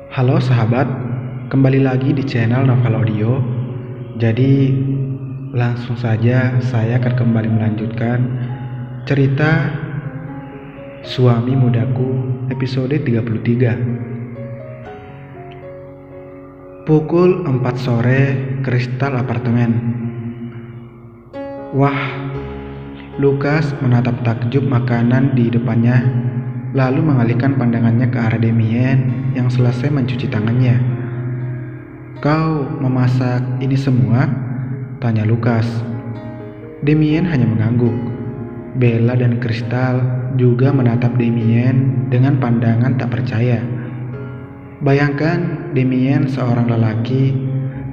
Halo sahabat, kembali lagi di channel Novel Audio. Jadi langsung saja saya akan kembali melanjutkan cerita Suami Mudaku episode 33. Pukul 4 sore, Kristal apartemen. Wah, Lukas menatap takjub makanan di depannya, lalu mengalihkan pandangannya ke arah Damien yang selesai mencuci tangannya. "Kau memasak ini semua?" tanya Lukas. Damien hanya mengangguk. Bella dan Kristal juga menatap Damien dengan pandangan tak percaya. Bayangkan Damien seorang lelaki,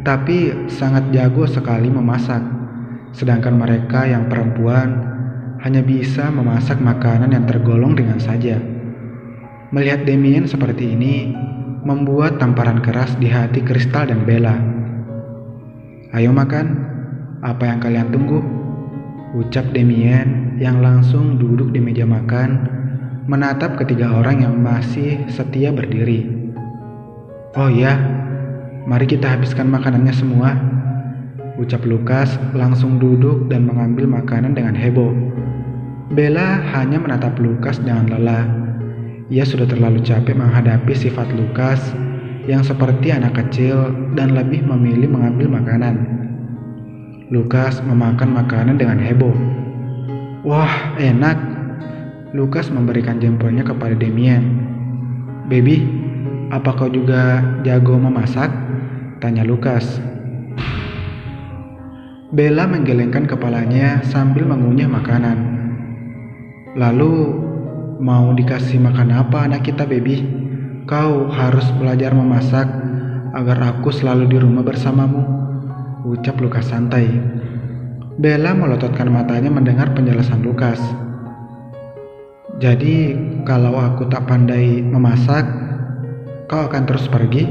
tapi sangat jago sekali memasak, sedangkan mereka yang perempuan hanya bisa memasak makanan yang tergolong ringan saja. Melihat Damien seperti ini membuat tamparan keras di hati Kristal dan Bella. "Ayo makan, apa yang kalian tunggu?" ucap Damien yang langsung duduk di meja makan, menatap ketiga orang yang masih setia berdiri. "Oh iya, mari kita habiskan makanannya semua," ucap Lukas langsung duduk dan mengambil makanan dengan heboh. Bella hanya menatap Lukas dengan lelah. Ia sudah terlalu capek menghadapi sifat Lukas yang seperti anak kecil dan lebih memilih mengambil makanan. Lukas memakan makanan dengan heboh. "Wah, enak." Lukas memberikan jempolnya kepada Damien. "Baby, apa kau juga jago memasak?" tanya Lukas. Bella menggelengkan kepalanya sambil mengunyah makanan. "Lalu mau dikasih makan apa anak kita, baby? Kau harus belajar memasak agar aku selalu di rumah bersamamu," ucap Lukas santai. Bella melototkan matanya mendengar penjelasan Lukas. "Jadi kalau aku tak pandai memasak, kau akan terus pergi?"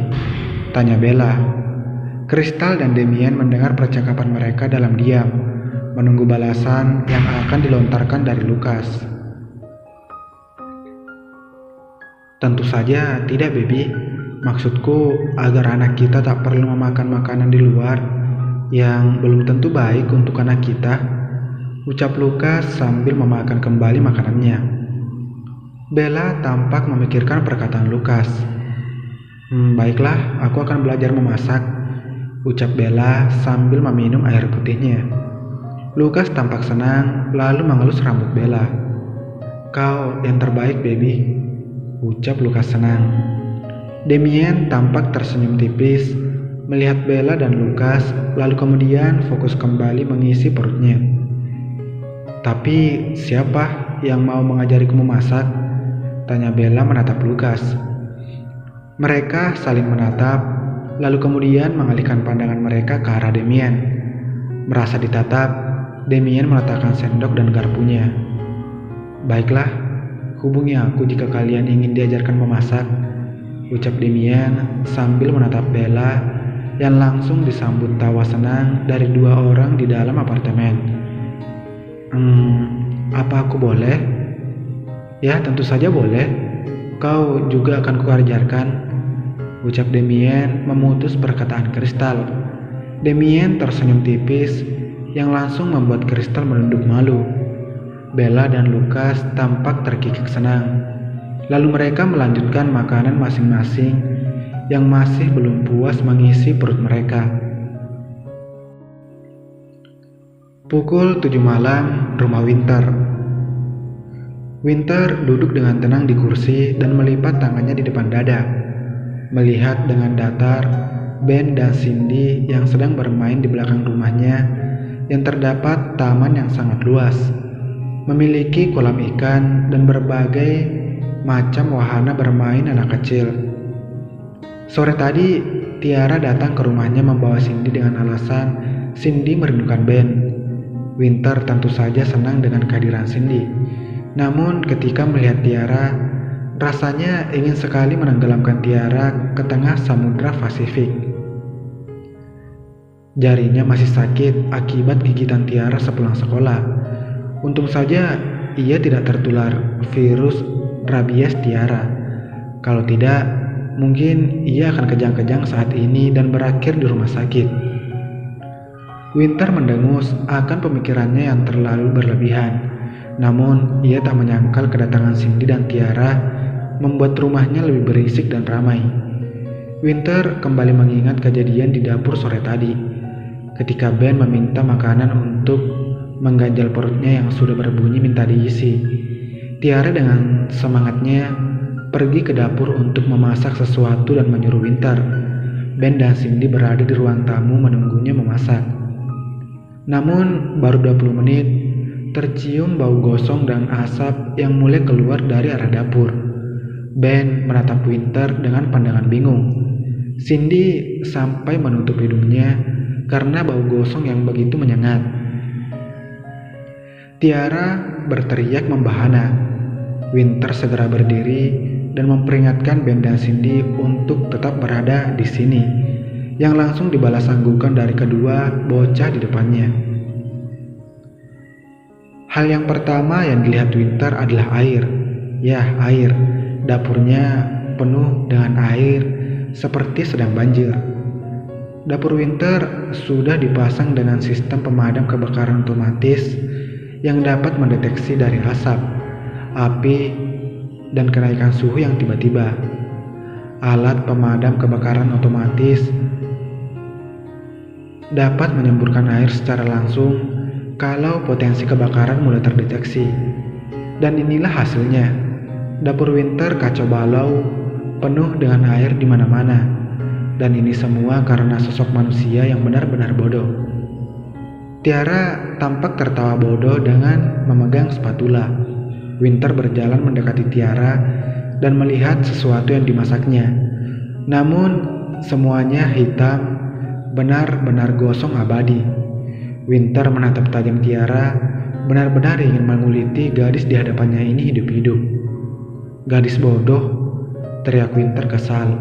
tanya Bella. Kristal dan Damien mendengar percakapan mereka dalam diam, menunggu balasan yang akan dilontarkan dari Lukas. "Tentu saja tidak, baby. Maksudku agar anak kita tak perlu memakan makanan di luar yang belum tentu baik untuk anak kita," ucap Lukas sambil memakan kembali makanannya. Bella tampak memikirkan perkataan Lukas. Baiklah, aku akan belajar memasak," ucap Bella sambil meminum air putihnya. Lukas tampak senang lalu mengelus rambut Bella. "Kau yang terbaik, baby," ucap Lukas senang. Damien tampak tersenyum tipis melihat Bella dan Lukas, lalu kemudian fokus kembali mengisi perutnya. "Tapi siapa yang mau mengajariku memasak?" tanya Bella menatap Lukas. Mereka saling menatap, lalu kemudian mengalihkan pandangan mereka ke arah Damien. Merasa ditatap, Damien meletakkan sendok dan garpunya. "Baiklah, hubungi aku jika kalian ingin diajarkan memasak," ucap Damien sambil menatap Bella yang langsung disambut tawa senang dari dua orang di dalam apartemen. Apa aku boleh?" "Ya, tentu saja boleh. Kau juga akan kuajarkan," ucap Damien memutus perkataan Kristal. Damien tersenyum tipis yang langsung membuat Kristal menunduk malu. Bella dan Lukas tampak terkikik senang. Lalu mereka melanjutkan makanan masing-masing yang masih belum puas mengisi perut mereka. Pukul 7 malam, rumah Winter. Winter duduk dengan tenang di kursi dan melipat tangannya di depan dada, melihat dengan datar Ben dan Cindy yang sedang bermain di belakang rumahnya yang terdapat taman yang sangat luas, memiliki kolam ikan dan berbagai macam wahana bermain anak kecil. Sore tadi, Tiara datang ke rumahnya membawa Cindy dengan alasan Cindy merindukan Ben. Winter tentu saja senang dengan kehadiran Cindy. Namun ketika melihat Tiara, rasanya ingin sekali menenggelamkan Tiara ke tengah samudra Pasifik. Jarinya masih sakit akibat gigitan Tiara sepulang sekolah. Untung saja ia tidak tertular virus rabies Tiara. Kalau tidak, Mungkin ia akan kejang-kejang saat ini dan berakhir di rumah sakit. Winter mendengus akan pemikirannya yang terlalu berlebihan. Namun, ia tak menyangkal kedatangan Cindy dan Tiara membuat rumahnya lebih berisik dan ramai. Winter kembali mengingat kejadian di dapur sore tadi, ketika Ben meminta makanan untuk mengganjal perutnya yang sudah berbunyi minta diisi. Tiara dengan semangatnya pergi ke dapur untuk memasak sesuatu dan menyuruh Winter. Ben dan Cindy berada di ruang tamu menunggunya memasak. Namun, baru 20 menit, tercium bau gosong dan asap yang mulai keluar dari arah dapur. Ben menatap Winter dengan pandangan bingung. Cindy sampai menutup hidungnya karena bau gosong yang begitu menyengat. Tiara berteriak membahana. Winter segera berdiri dan memperingatkan Ben dan Cindy untuk tetap berada di sini, yang langsung dibalas sanggukan dari kedua bocah di depannya. Hal yang pertama yang dilihat Winter adalah air. Ya, air. Dapurnya penuh dengan air seperti sedang banjir. Dapur Winter sudah dipasang dengan sistem pemadam kebakaran otomatis yang dapat mendeteksi dari asap, api, dan kenaikan suhu yang tiba-tiba. Alat pemadam kebakaran otomatis dapat menyemburkan air secara langsung kalau potensi kebakaran mulai terdeteksi. Dan inilah hasilnya. Dapur Winter kacau balau, penuh dengan air di mana-mana. Dan ini semua karena sosok manusia yang benar-benar bodoh. Tiara tampak tertawa bodoh dengan memegang spatula. Winter berjalan mendekati Tiara dan melihat sesuatu yang dimasaknya. Namun, semuanya hitam, benar-benar gosong abadi. Winter menatap tajam Tiara, benar-benar ingin menguliti gadis di hadapannya ini hidup-hidup. Gadis bodoh, teriak Winter kesal.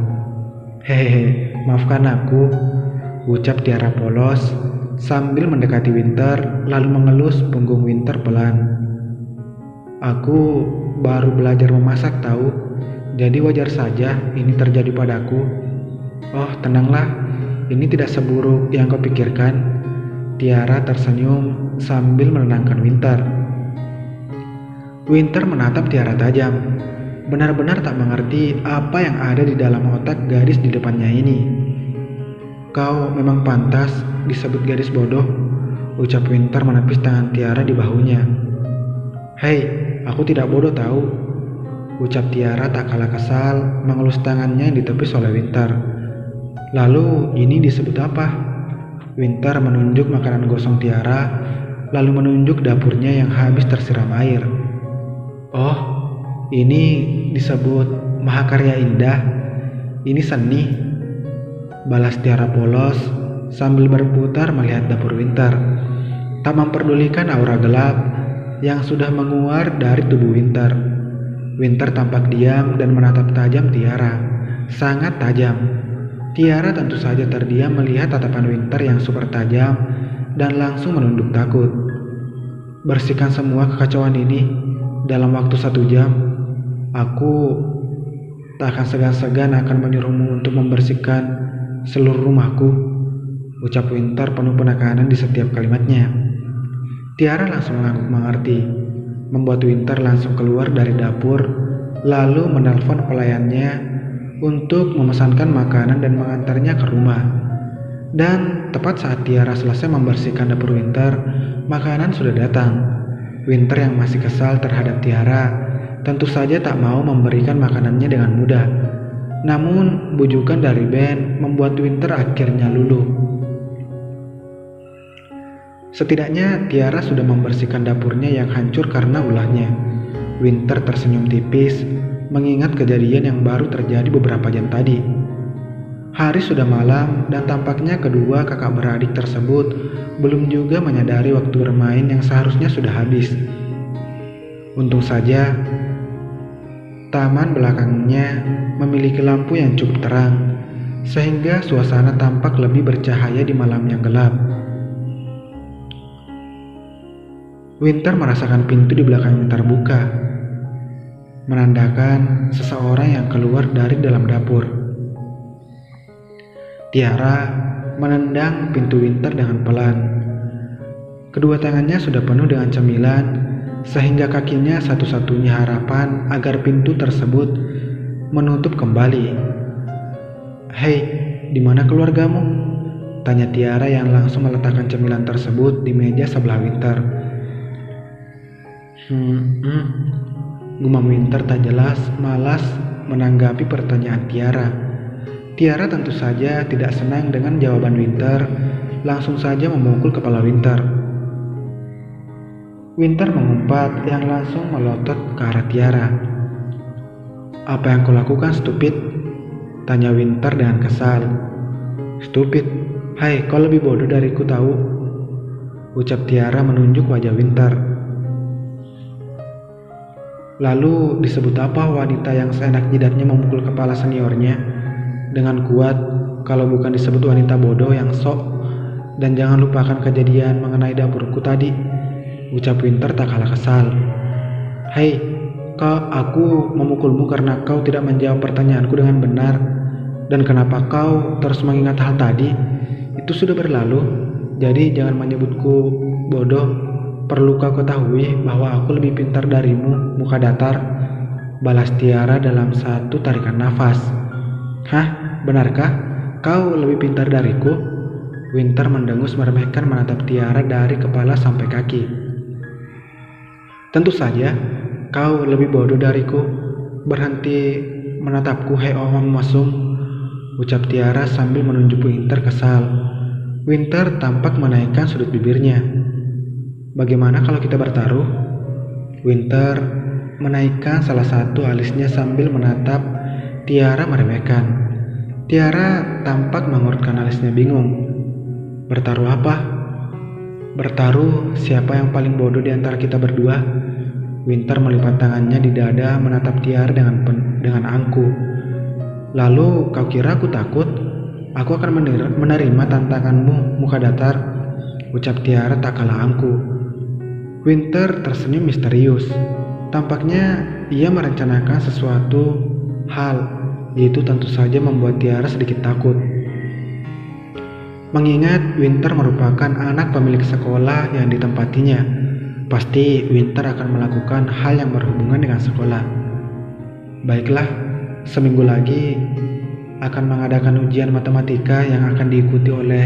Hehehe, maafkan aku, ucap Tiara polos sambil mendekati Winter lalu mengelus punggung Winter pelan. Aku baru belajar memasak tahu, jadi wajar saja ini terjadi padaku. Oh, tenanglah, ini tidak seburuk yang kau pikirkan. Tiara tersenyum sambil menenangkan Winter. Winter menatap Tiara tajam, benar-benar tak mengerti apa yang ada di dalam otak gadis di depannya ini. Kau memang pantas disebut gadis bodoh, ucap Winter menepis tangan Tiara di bahunya. Hei, aku tidak bodoh tahu, ucap Tiara tak kalah kesal mengelus tangannya yang ditepis oleh Winter. Lalu ini disebut apa? Winter menunjuk makanan gosong Tiara, lalu menunjuk dapurnya yang habis tersiram air. Oh, ini disebut mahakarya indah. Ini seni, balas Tiara polos sambil berputar melihat dapur Winter. Tak memperdulikan aura gelap yang sudah menguar dari tubuh Winter. Winter tampak diam dan menatap tajam Tiara, sangat tajam. Tiara tentu saja terdiam melihat tatapan Winter yang super tajam dan langsung menunduk takut. Bersihkan semua kekacauan ini dalam waktu 1 jam. Aku tak akan segan-segan akan menyuruhmu untuk membersihkan seluruh rumahku, ucap Winter penuh penekanan di setiap kalimatnya. Tiara langsung mengangguk mengerti, membuat Winter langsung keluar dari dapur lalu menelpon pelayannya untuk memesankan makanan dan mengantarnya ke rumah. Dan tepat saat Tiara selesai membersihkan dapur Winter, makanan sudah datang. Winter yang masih kesal terhadap Tiara tentu saja tak mau memberikan makanannya dengan mudah. Namun bujukan dari Ben membuat Winter akhirnya luluh. Setidaknya Tiara sudah membersihkan dapurnya yang hancur karena ulahnya. Winter tersenyum tipis mengingat kejadian yang baru terjadi beberapa jam tadi. Hari sudah malam dan tampaknya kedua kakak beradik tersebut belum juga menyadari waktu bermain yang seharusnya sudah habis. Untung saja taman belakangnya memiliki lampu yang cukup terang, sehingga suasana tampak lebih bercahaya di malam yang gelap. Winter merasakan pintu di belakangnya terbuka, menandakan seseorang yang keluar dari dalam dapur. Tiara menendang pintu Winter dengan pelan. Kedua tangannya sudah penuh dengan cemilan, sehingga kakinya satu-satunya harapan agar pintu tersebut menutup kembali. "Hei, di mana keluargamu?" tanya Tiara yang langsung meletakkan cemilan tersebut di meja sebelah Winter. Gumam Winter tak jelas, malas menanggapi pertanyaan Tiara. Tiara tentu saja tidak senang dengan jawaban Winter, langsung saja memukul kepala Winter. Winter mengumpat yang langsung melotot ke arah Tiara. "Apa yang kau lakukan, stupid?" tanya Winter dengan kesal. "Stupid? Hai, kau lebih bodoh dariku tahu," ucap Tiara menunjuk wajah Winter. "Lalu disebut apa wanita yang seenak jidatnya memukul kepala seniornya dengan kuat kalau bukan disebut wanita bodoh yang sok? Dan jangan lupakan kejadian mengenai dapurku tadi," ucap Winter tak kalah kesal. "Hei, aku memukulmu karena kau tidak menjawab pertanyaanku dengan benar. Dan kenapa kau terus mengingat hal tadi? Itu sudah berlalu, jadi jangan menyebutku bodoh. Perlu kau ketahui bahwa aku lebih pintar darimu, muka datar," balas Tiara dalam satu tarikan nafas. "Hah? Benarkah? Kau lebih pintar dariku?" Winter mendengus meremehkan menatap Tiara dari kepala sampai kaki. "Tentu saja, kau lebih bodoh dariku. Berhenti menatapku, hei orang mesum," ucap Tiara sambil menunjuk Winter kesal. Winter tampak menaikkan sudut bibirnya. "Bagaimana kalau kita bertaruh?" Winter menaikkan salah satu alisnya sambil menatap Tiara meremehkan. Tiara tampak mengurutkan alisnya bingung. "Bertaruh apa?" "Bertaruh siapa yang paling bodoh di antara kita berdua." Winter melipat tangannya di dada menatap Tiara dengan angkuh. "Lalu kau kira aku takut? Aku akan menerima tantanganmu, muka datar," ucap Tiara tak kalah angkuh. Winter tersenyum misterius. Tampaknya ia merencanakan sesuatu hal, yaitu tentu saja membuat Tiara sedikit takut. Mengingat Winter merupakan anak pemilik sekolah yang ditempatinya, pasti Winter akan melakukan hal yang berhubungan dengan sekolah. Baiklah, seminggu lagi akan mengadakan ujian matematika yang akan diikuti oleh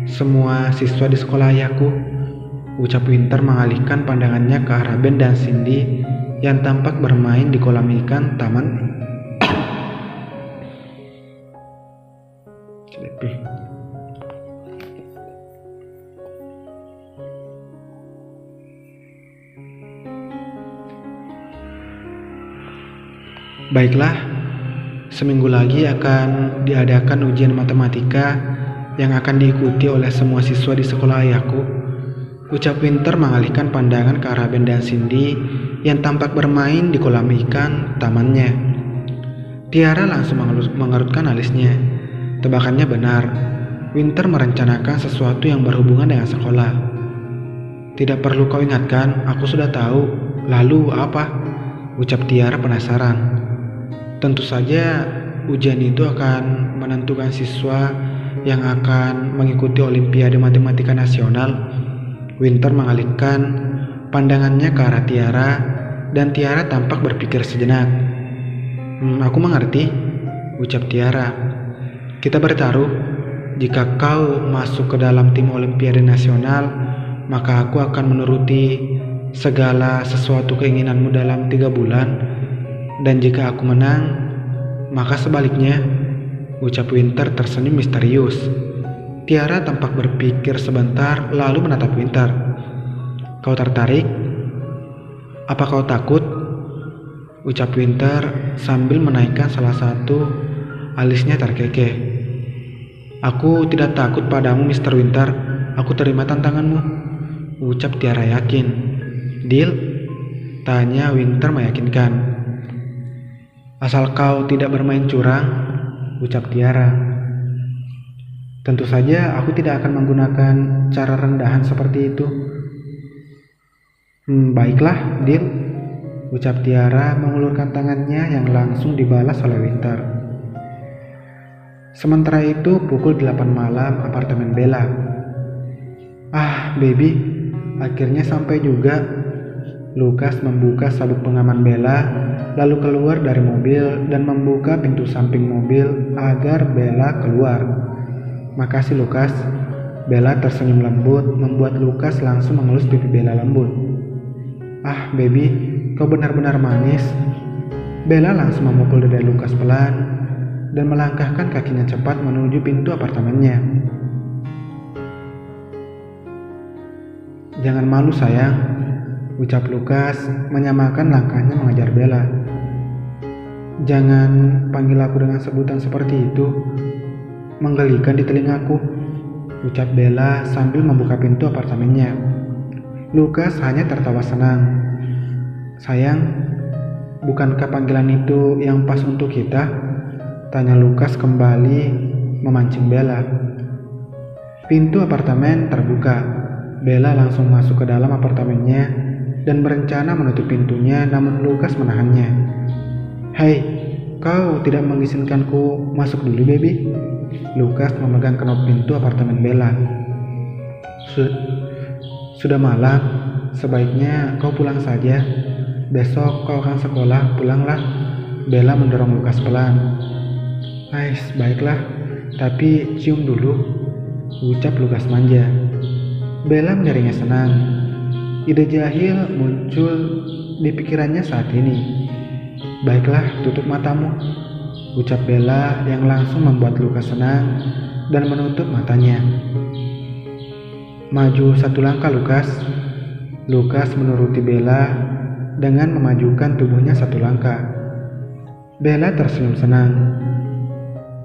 semua siswa di sekolah ayahku, ucap Winter mengalihkan pandangannya ke arah Ben dan Cindy yang tampak bermain di kolam ikan taman. Baiklah, seminggu lagi akan diadakan ujian matematika yang akan diikuti oleh semua siswa di sekolah ayahku, ucap Winter mengalihkan pandangan ke arah Ben dan Cindy yang tampak bermain di kolam ikan tamannya. Tiara langsung mengerutkan alisnya. Tebakannya benar, Winter merencanakan sesuatu yang berhubungan dengan sekolah. "Tidak perlu kau ingatkan, aku sudah tahu." "Lalu apa?" ucap Tiara penasaran. "Tentu saja ujian itu akan menentukan siswa yang akan mengikuti Olimpiade Matematika Nasional." Winter mengalihkan pandangannya ke arah Tiara dan Tiara tampak berpikir sejenak. Aku mengerti," ucap Tiara. "Kita bertaruh. Jika kau masuk ke dalam tim Olimpiade Nasional, maka aku akan menuruti segala sesuatu keinginanmu dalam 3 bulan. Dan jika aku menang, maka sebaliknya," ucap Winter tersenyum misterius. Tiara tampak berpikir sebentar lalu menatap Winter. "Kau tertarik? Apa kau takut?" ucap Winter sambil menaikkan salah satu alisnya terkekeh. "Aku tidak takut padamu, Mr. Winter. Aku terima tantanganmu," ucap Tiara yakin. "Deal?" tanya Winter meyakinkan. "Asal kau tidak bermain curang," ucap Tiara. "Tentu saja aku tidak akan menggunakan cara rendahan seperti itu." Baiklah, deal," ucap Tiara mengulurkan tangannya yang langsung dibalas oleh Winter. Sementara itu pukul 8 malam apartemen Bella. Ah, baby, akhirnya sampai juga. Lukas membuka sabuk pengaman Bella, lalu keluar dari mobil dan membuka pintu samping mobil agar Bella keluar. Makasih Lukas. Bella tersenyum lembut, membuat Lukas langsung mengelus pipi Bella lembut. Ah, baby, kau benar-benar manis. Bella langsung memukul dada Lukas pelan dan melangkahkan kakinya cepat menuju pintu apartemennya. Jangan malu sayang, ucap Lukas menyamakan langkahnya mengejar Bella. Jangan panggil aku dengan sebutan seperti itu, menggelikan di telingaku, ucap Bella sambil membuka pintu apartemennya. Lukas hanya tertawa senang. Sayang, bukankah panggilan itu yang pas untuk kita? Tanya Lukas kembali memancing Bella. Pintu apartemen terbuka. Bella langsung masuk ke dalam apartemennya dan berencana menutup pintunya, namun Lukas menahannya. Hei, kau tidak mengizinkanku masuk dulu, baby? Lukas memegang knop pintu apartemen Bella. Sudah malam, sebaiknya kau pulang saja. Besok kau akan sekolah, pulanglah. Bella mendorong Lukas pelan. Baiklah, tapi cium dulu, ucap Lukas manja. Bella menyaringnya senang. Ide jahil muncul di pikirannya saat ini. Baiklah, tutup matamu, ucap Bella yang langsung membuat Lukas senang dan menutup matanya. Maju satu langkah Lukas. Lukas menuruti Bella dengan memajukan tubuhnya satu langkah. Bella tersenyum senang.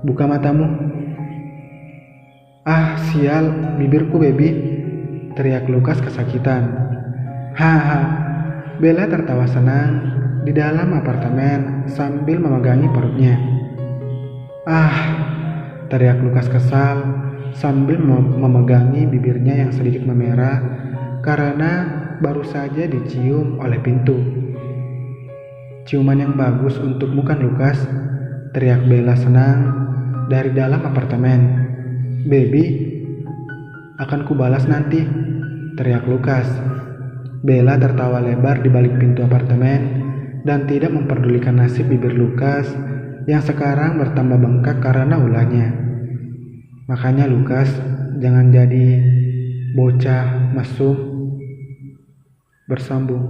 Buka matamu. Ah, sial, bibirku baby, teriak Lukas kesakitan. Haha, Bella tertawa senang di dalam apartemen sambil memegangi perutnya. Ah, teriak Lukas kesal sambil memegangi bibirnya yang sedikit memerah karena baru saja dicium oleh pintu. Ciuman yang bagus untukmu kan Lukas, teriak Bella senang dari dalam apartemen. Baby, akan kubalas nanti, teriak Lukas. Bella tertawa lebar di balik pintu apartemen dan tidak memperdulikan nasib bibir Lukas yang sekarang bertambah bengkak karena ulahnya. Makanya Lukas, jangan jadi bocah mesum. Bersambung.